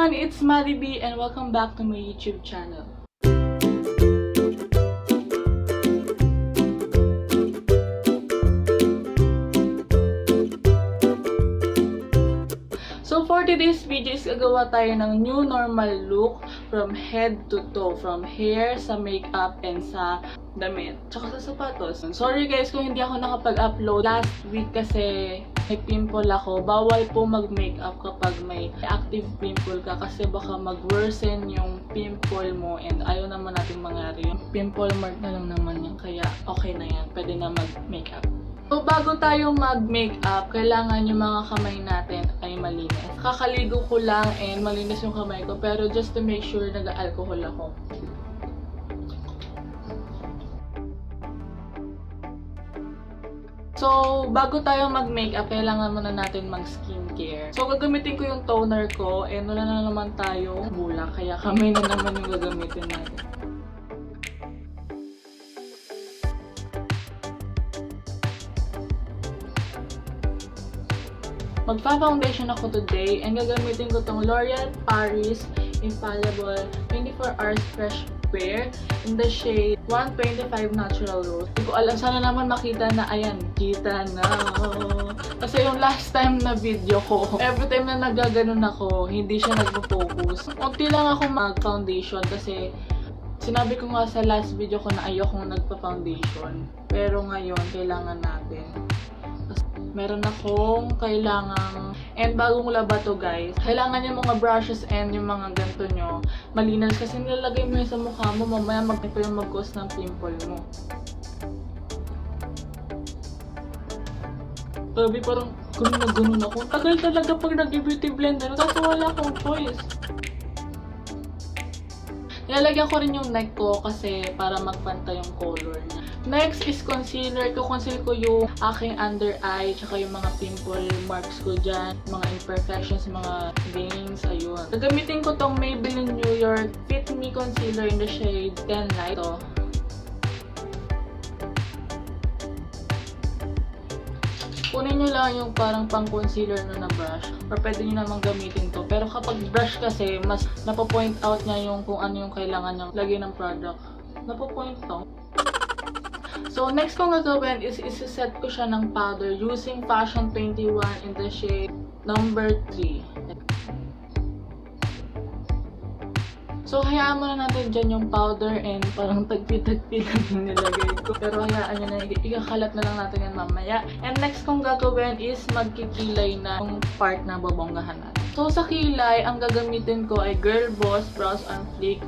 everyone, it's Madie B and welcome back to my YouTube channel. So for today's video is gagawa tayo ng new normal look from head to toe, from hair, sa makeup, and sa damit, tsaka sa sapatos. Sorry guys kung hindi ako nakapag-upload last week kasi may pimple ako. Bawal po mag-makeup kapag may active pimple ka kasi baka mag-worsen yung pimple mo and ayaw naman natin mangyari. Yung pimple mark na lang naman yan, kaya okay na yan. Pwede na mag-makeup. So bago tayo mag-makeup, kailangan yung mga kamay natin ay malinis. Kakaligo ko lang and malinis yung kamay ko, pero just to make sure nag-alcohol ako. So, bago tayo mag-makeup, kailangan muna natin mag-skincare. So, gagamitin ko yung toner ko, and wala na naman tayo bulak, kaya kamay na naman yung gagamitin natin. Magpa-foundation ako today, and gagamitin ko tong L'Oreal Paris Infallible 24 Hours Fresh Wear in the shade 125 Natural Rose. Hindi ko alam, sana naman makita na, ayan, kita na. Kasi yung last time na video ko, every time na nagaganon ako, hindi siya nagpo-focus. Unti lang ako mag-foundation kasi sinabi ko nga sa last video ko na ayokong nagpa-foundation. Pero ngayon, kailangan natin. Meron akong kailangang, and bagong laba to guys, kailangan yung mga brushes and yung mga ganito nyo malinis kasi nilalagay mo yun sa mukha mo, mamaya magnipo yung mag-cause ng pimple mo. Sabi parang ganun na ganun ako. Tagal talaga pag nag-beauty blender, kasi wala akong choice. Nilalagyan ko rin yung neck ko kasi para magpantay yung color niya. Next is concealer. Kukonceal ko yung aking under eye, tsaka yung mga pimple marks ko dyan, mga imperfections, mga veins, ayun. Gagamitin ko tong Maybelline New York Fit Me Concealer in the shade 10 Light. Ito. Kunin nyo lang yung parang pang-concealer na brush, or pwede nyo namang gamitin to. Pero kapag brush kasi, mas napo-point out niya yung kung ano yung kailangan niyang lagyan ng product. Napo-point out. So, next kong gagawin is isi-set ko siya ng powder using Fashion 21 in the shade number 3. So, hayaan muna natin dyan yung powder and parang tagpi-tagpi lang yung nilagay ko. Pero hayaan nyo na, ikakalat na lang natin yan mamaya. And next kong gagawin is magkikilay na yung part na babonggahan natin. So, sa kilay, ang gagamitin ko ay Girl Boss Brows on Fleek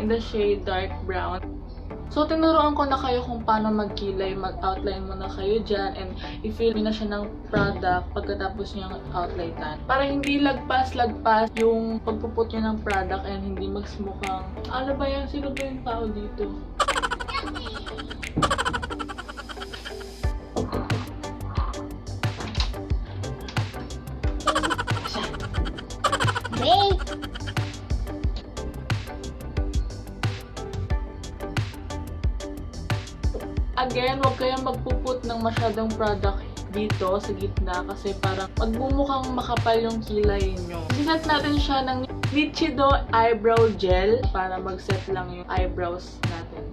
in the shade dark brown. So, tinuruan ko na kayo kung paano magkilay, mag-outline muna kayo dyan, and i-fill na siya ng product pagkatapos niyang outlinean. Para hindi lagpas-lagpas yung pagpuput niyo ng product and hindi magsmukhang, ano ba yan? Sino ba yung tao dito? Wait! Again, huwag kayong magpuput ng masyadong product dito sa gitna kasi parang magbumukhang makapal yung kilay nyo. Siset natin siya ng Nichido Eyebrow Gel para mag-set lang yung eyebrows natin.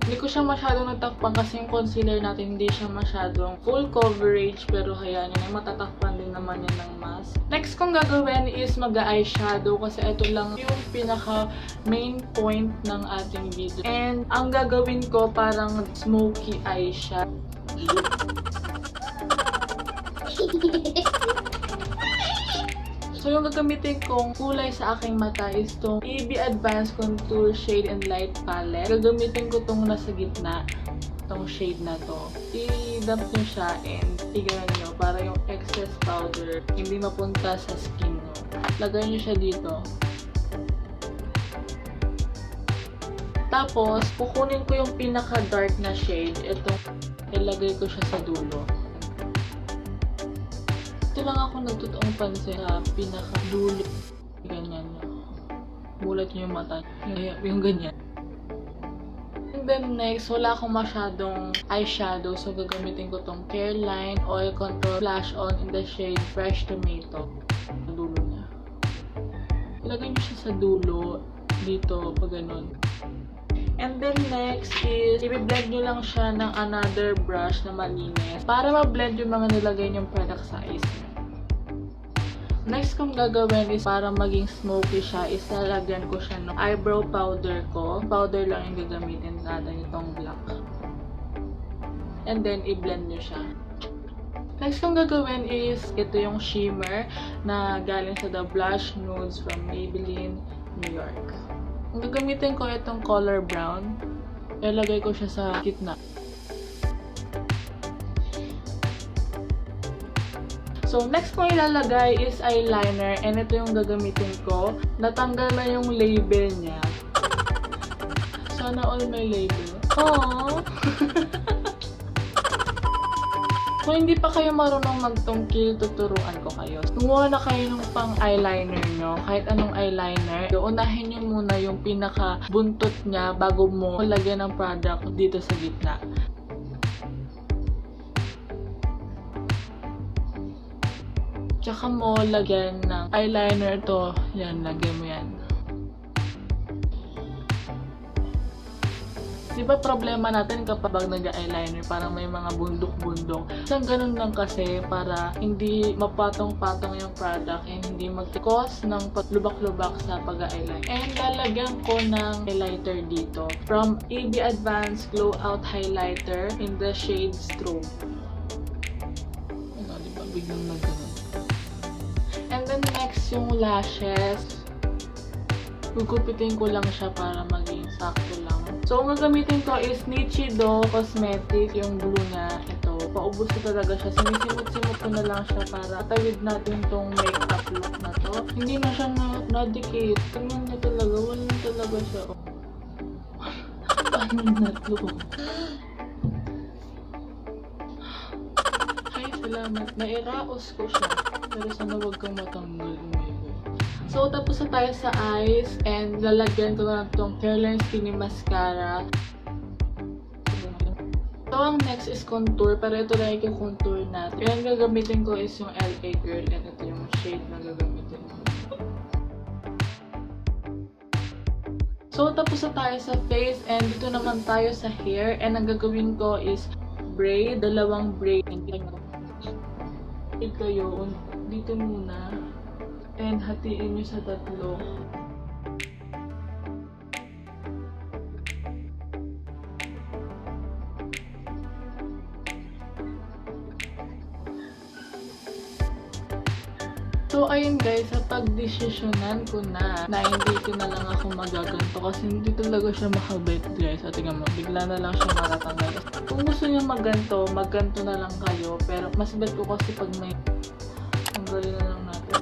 Hindi ko siya masyadong natakpan kasi yung concealer natin hindi siya masyadong full coverage, pero hayaan nyo na, matatakpan din naman yan ng mask. Next kong gagawin is mag-eyeshadow kasi ito lang yung pinaka main point ng ating video. And ang gagawin ko parang smoky eyeshadow. So, yung gagamitin kong kulay sa aking mata is itong EB Advanced Contour Shade and Light Palette. Gagamitin ko itong nasa gitna, itong shade na to. I-dump nyo siya and igalan nyo para yung excess powder hindi mapunta sa skin nyo. Lagay nyo siya dito. Tapos, kukunin ko yung pinaka-dark na shade. Itong ilagay ko siya sa dulo. Ito lang ako nagtotoong pansin sa pinaka-dulo. Ganyan nyo. Bulat nyo yung mata. Yung ganyan. then next, wala akong masyadong eyeshadow. So, gagamitin ko tong Careline Oil Control Flash On in the shade Fresh Tomato. Sa dulo niya. Ilagay niyo siya sa dulo. Dito, pag ganun. And then next is, i-blend nyo lang siya ng another brush na malinis para ma-blend yung mga nilagay nyong product sa eyes nyo. Next kong gagawin is para maging smoky siya, is lalagyan ko siya ng eyebrow powder ko. Powder lang yung gagamitin natin, itong black. And then, i-blend nyo siya. Next kong gagawin is, ito yung shimmer na galing sa The Blush Nudes from Maybelline, New York. Ang gagamitin ko itong color brown. Ilagay ko siya sa gitna. So, next kong ilalagay is eyeliner. And ito yung gagamitin ko. Natanggal na yung label niya. Sana all may label. Aww! Kung hindi pa kayo marunong magtungkil, tuturuan ko kayo. Kumuha na kayo ng pang eyeliner nyo. Kahit anong eyeliner. Unahin nyo muna yung pinaka buntot niya bago mo lagyan ng product dito sa gitna. Tsaka mo lagyan ng eyeliner to. Yan, lagyan mo yan. Diba problema natin kapag nag-eyeliner, parang may mga bundok-bundok. Isang ganun lang kasi para hindi mapatong-patong yung product and hindi mag-cause ng paglubak-lubak sa pag-eyeliner. And lalagyan ko ng highlighter dito. From AB Advanced Glow Out Highlighter in the shade Strobe. Ano, diba? Biglang na ganun. And then next, yung lashes. Gugupitin ko lang siya para maging sakto lang. So, ang gagamitin ko is Nichido Cosmetic, yung blue niya. Ito, paubos ko talaga siya. Sinisimot-simot ko na lang siya para tawid natin tong makeup look na to. Hindi na siya na-decade. Tingnan niya talaga, wala na talaga siya. Paano na to? Ay, salamat. Nairaos ko siya. Pero sana huwag kang matanggal. Oh my God. So, tapos na tayo sa eyes. And lalagyan ko na itong Careline Skinny Mascara. So, ang next is contour. Pero ito lang yung contour natin. Yung gagamitin ko is yung LA Girl. And ito yung shade na gagamitin ko. So, tapos na tayo sa face. And dito naman tayo sa hair. And ang gagawin ko is braid. Dalawang braid. Kayo dito muna. And hatiin nyo sa tatlo. So, ayun guys, sa pagdesisyonan ko na hindi ko na lang ako magaganto kasi hindi talaga siya makabait guys. At tingnan mo, bigla na lang siya matatanggal. Kung gusto niyo magganto na lang kayo. Pero mas bet ko kasi pag may tanggalin na lang natin.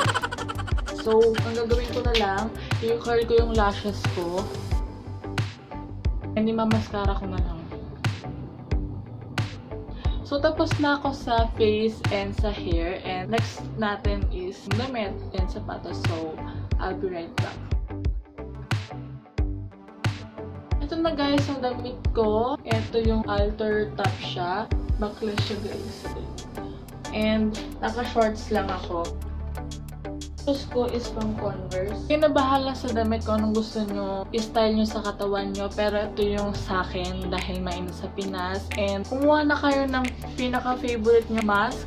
So, ang gagawin ko na lang, i-curl ko yung lashes ko. And i-mascara ko na lang. So, tapos na ako sa face and sa hair. And next natin is damit and sapatos. So, I'll be right back. Ito na guys, ang damit ko. Ito yung alter top siya. Backless siya guys. And naka-shorts lang ako. Shoes ko is from Converse. Yung nabahala sa damit ko, anong gusto nyo, i-style nyo sa katawan nyo. Pero ito yung sa akin dahil mainit sa Pinas. And kumuha na kayo ng pinaka-favorite nyo mask.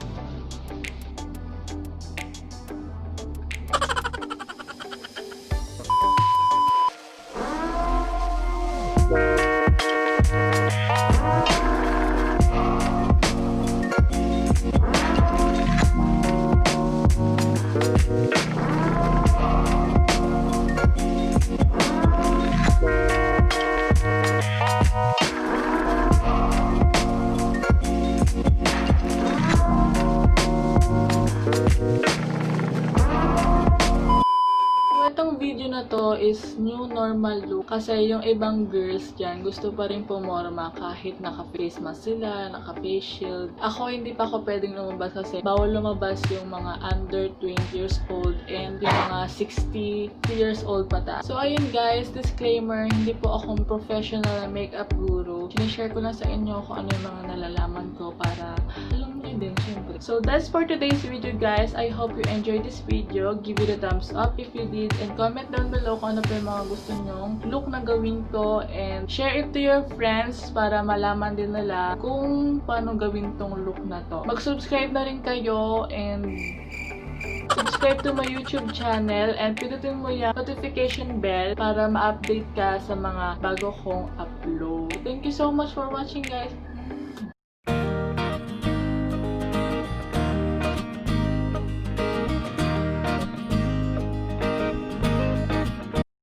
Itong video na to is new normal normal look. Kasi yung ibang girls dyan, gusto pa rin pumorma kahit naka-face mask sila, naka-face shield. Ako, hindi pa ako pwedeng lumabas kasi bawal lumabas yung mga under 20 years old and yung mga 60 years old pata. So, ayun guys, disclaimer, hindi po akong professional makeup guru. Sinishare ko lang sa inyo kung ano yung mga nalalaman ko para alam nyo din, syempre. So, that's for today's video guys. I hope you enjoyed this video. Give it a thumbs up if you did and comment down below kung ano pa yung mga gusto nyong look na gawin ko and share it to your friends para malaman din nila kung paano gawin tong look na to. Mag-subscribe na rin kayo and subscribe to my YouTube channel and pindutin mo yung notification bell para ma-update ka sa mga bago kong upload. Thank you so much for watching guys!